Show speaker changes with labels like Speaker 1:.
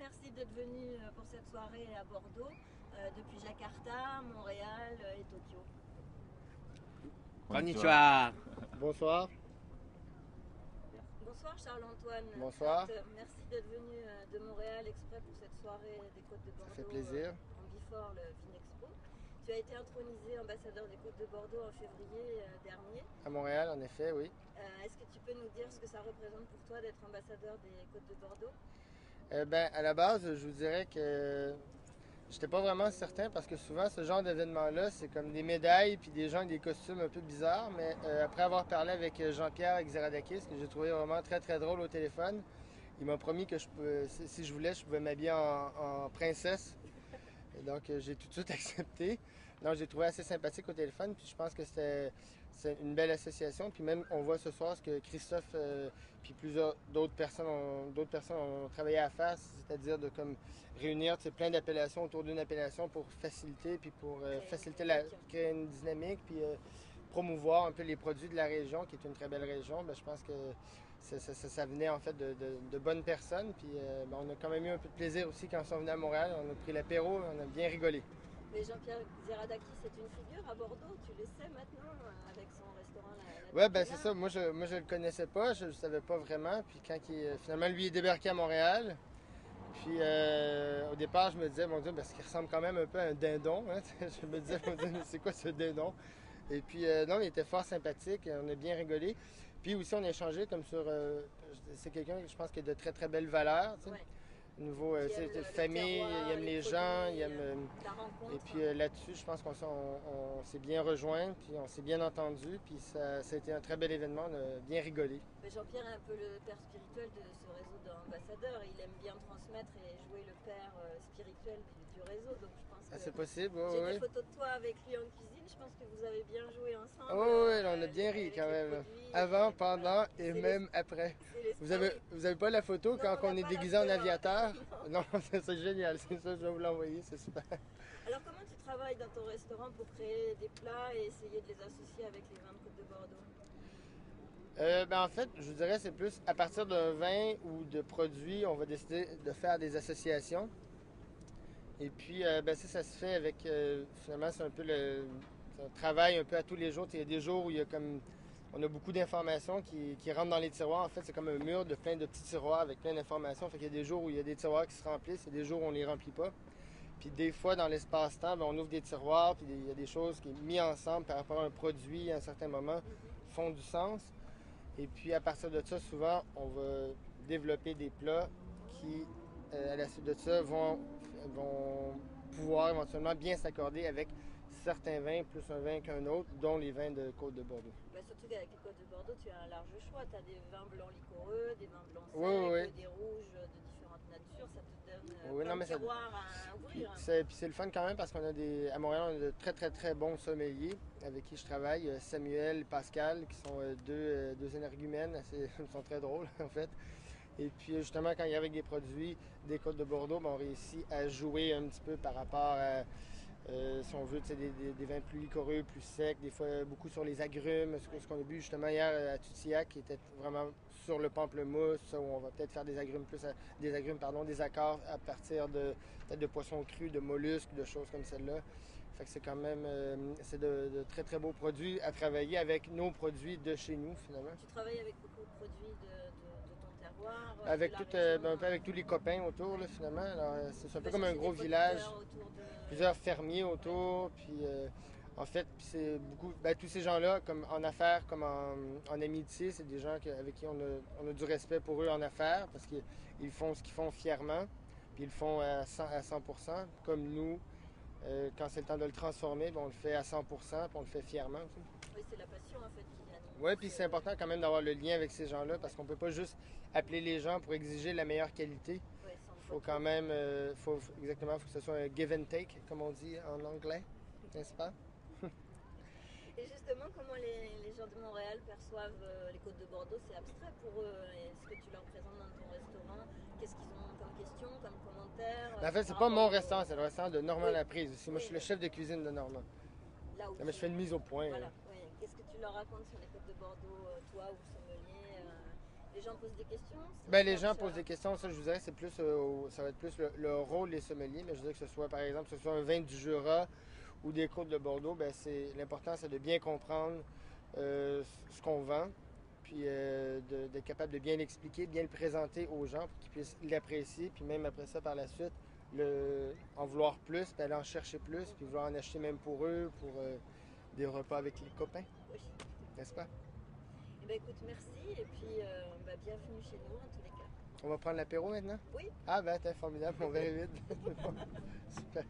Speaker 1: merci d'être venu pour cette soirée à Bordeaux, depuis Jakarta, Montréal et Tokyo.
Speaker 2: Konnichiwa.
Speaker 3: Bonsoir.
Speaker 1: Bonsoir Charles-Antoine.
Speaker 3: Bonsoir.
Speaker 1: Merci d'être venu de Montréal exprès pour cette soirée des Côtes de Bordeaux.
Speaker 3: Ça fait plaisir.
Speaker 1: En Before le Vinexpo. Tu as été intronisé ambassadeur des Côtes de Bordeaux en février dernier.
Speaker 3: À Montréal, en effet, oui.
Speaker 1: Est-ce que tu peux nous dire ce que ça représente pour toi d'être ambassadeur des Côtes de Bordeaux?
Speaker 3: À la base, je vous dirais que j'étais pas vraiment certain parce que souvent, ce genre d'événement-là, c'est comme des médailles puis des gens avec des costumes un peu bizarres. Mais après avoir parlé avec Jean-Pierre Xeradakis, que j'ai trouvé vraiment très très drôle au téléphone, il m'a promis que si je voulais, je pouvais m'habiller en princesse. Et donc, j'ai tout de suite accepté. Donc, j'ai trouvé assez sympathique au téléphone. Puis, je pense que c'est une belle association. Puis, même, on voit ce soir ce que Christophe puis plusieurs d'autres personnes ont travaillé à faire, c'est-à-dire de comme réunir plein d'appellations autour d'une appellation pour faciliter, puis pour créer une dynamique, puis promouvoir un peu les produits de la région, qui est une très belle région. Je pense que ça venait en fait de bonnes personnes. Puis on a quand même eu un peu de plaisir aussi quand ils sont venus à Montréal. On a pris l'apéro, on a bien rigolé.
Speaker 1: Mais Jean-Pierre Xeradakis, c'est une figure à Bordeaux, tu le sais maintenant, avec son restaurant
Speaker 3: Ouais, c'est ça. Moi, je le connaissais pas, je le savais pas vraiment. Puis quand finalement, lui est débarqué à Montréal, puis au départ, je me disais, mon Dieu, parce qu'il ressemble quand même un peu à un dindon. Hein? Je me disais, mon Dieu, mais c'est quoi ce dindon? Et puis, non, il était fort sympathique, on a bien rigolé. Puis aussi, on a échangé comme sur. C'est quelqu'un, je pense, qui a de très, très belles valeurs.
Speaker 1: Ouais.
Speaker 3: Nouveau, famille, il aime les gens, il aime.
Speaker 1: la rencontre.
Speaker 3: Et puis là-dessus, je pense qu'on s'est bien rejoints, puis on s'est bien entendu, puis ça a été un très bel événement, on a bien rigolé.
Speaker 1: Mais Jean-Pierre est un peu le père spirituel de ce réseau d'ambassadeurs. Il aime bien transmettre et jouer le père spirituel du réseau. Donc je pense que
Speaker 3: c'est possible,
Speaker 1: j'ai des photos de toi avec lui en cuisine. Je pense que vous avez bien joué ensemble.
Speaker 3: Oui, on a bien ri quand même. Avant, pendant et même après. Vous avez pas la photo quand on est déguisé en aviateur? Non, c'est génial, c'est ça, je vais vous l'envoyer, c'est super.
Speaker 1: Alors comment tu travailles dans ton restaurant pour créer des plats et essayer de les associer avec les vins de Côte de Bordeaux?
Speaker 3: En fait, je vous dirais c'est plus à partir d'un vin ou de produits, on va décider de faire des associations. Et puis, ça se fait avec, finalement, c'est un peu c'est un travail un peu à tous les jours. Il y a des jours où on a beaucoup d'informations qui rentrent dans les tiroirs. En fait, c'est comme un mur de plein de petits tiroirs avec plein d'informations. Fait qu'il y a des jours où il y a des tiroirs qui se remplissent et des jours où on ne les remplit pas. Puis des fois, dans l'espace-temps, on ouvre des tiroirs, puis il y a des choses qui sont mises ensemble par rapport à un produit à un certain moment, font du sens. Et puis, à partir de ça, souvent, on va développer des plats qui, à la suite de ça, vont pouvoir éventuellement bien s'accorder avec certains vins, plus un vin qu'un autre, dont les vins de Côte de Bordeaux.
Speaker 1: Surtout qu'avec les Côtes de Bordeaux, tu as un large choix. Tu as des vins blancs liquoreux, des vins blancs secs, des rouges de différentes natures. Ça te donne un terroir à ouvrir.
Speaker 3: Puis c'est le fun quand même parce qu'on a à Montréal, on a de très très très bons sommeliers avec qui je travaille. Samuel, Pascal, qui sont deux énergumènes, ils sont très drôles en fait. Et puis justement, quand il y a avec des produits des Côtes de Bordeaux, on réussit à jouer un petit peu par rapport à, si on veut, des vins plus liquoreux, plus secs, des fois beaucoup sur les agrumes, ce qu'on a bu justement hier à Tutillac, qui était vraiment sur le pamplemousse, où on va peut-être faire des agrumes des accords à partir peut-être de poissons crus, de mollusques, de choses comme celle-là. Fait que c'est quand même c'est de très très beaux produits à travailler avec nos produits de chez nous finalement.
Speaker 1: Tu travailles avec beaucoup de produits de ton terroir?
Speaker 3: Avec tous les copains autour là, finalement. Alors, c'est un peu comme un gros village. Plusieurs fermiers autour. Puis en fait, c'est beaucoup. Tous ces gens-là, comme en affaires, comme en amitié, c'est des gens avec qui on a du respect pour eux en affaires parce qu'ils font ce qu'ils font fièrement. Puis ils le font à 100%, comme nous. Quand c'est le temps de le transformer, on le fait à 100%, puis on le fait fièrement aussi.
Speaker 1: Oui, c'est la passion en fait qui anime.
Speaker 3: Oui, puis c'est important quand même d'avoir le lien avec ces gens-là parce qu'on ne peut pas juste appeler les gens pour exiger la meilleure qualité.
Speaker 1: Oui,
Speaker 3: faut quand même, faut que ce soit un give and take, comme on dit en anglais, n'est-ce pas?
Speaker 1: Et justement, comment les gens de Montréal perçoivent les Côtes de Bordeaux? C'est abstrait pour eux. Est-ce que tu leur présentes dans ton restaurant? Qu'est-ce qu'ils ont comme questions, comme commentaires?
Speaker 3: En fait, c'est pas mon restaurant, c'est le restaurant de Normand Laprise. Moi, je suis le chef de cuisine de Normand.
Speaker 1: Là où
Speaker 3: je fais une mise au point.
Speaker 1: Voilà, oui. Qu'est-ce que tu leur racontes sur les Côtes de Bordeaux, toi ou sommelier? Les gens posent des questions?
Speaker 3: Ben, les gens posent des questions, ça je vous dirais c'est plus ça va être plus le rôle des sommeliers, mais je dirais que ce soit par exemple que ce soit un vin du Jura ou des côtes de Bordeaux, ben c'est l'important c'est de bien comprendre ce qu'on vend, puis d'être capable de bien l'expliquer, bien le présenter aux gens pour qu'ils puissent l'apprécier, puis même après ça par la suite en vouloir plus, puis aller en chercher plus, puis vouloir en acheter même pour eux, pour des repas avec les copains,
Speaker 1: Oui.
Speaker 3: n'est-ce pas?
Speaker 1: Eh ben, écoute, merci et puis bienvenue chez nous en tous les cas.
Speaker 3: On va prendre l'apéro maintenant?
Speaker 1: Oui.
Speaker 3: Ah ben, t'es formidable, mon verre est vide. Super.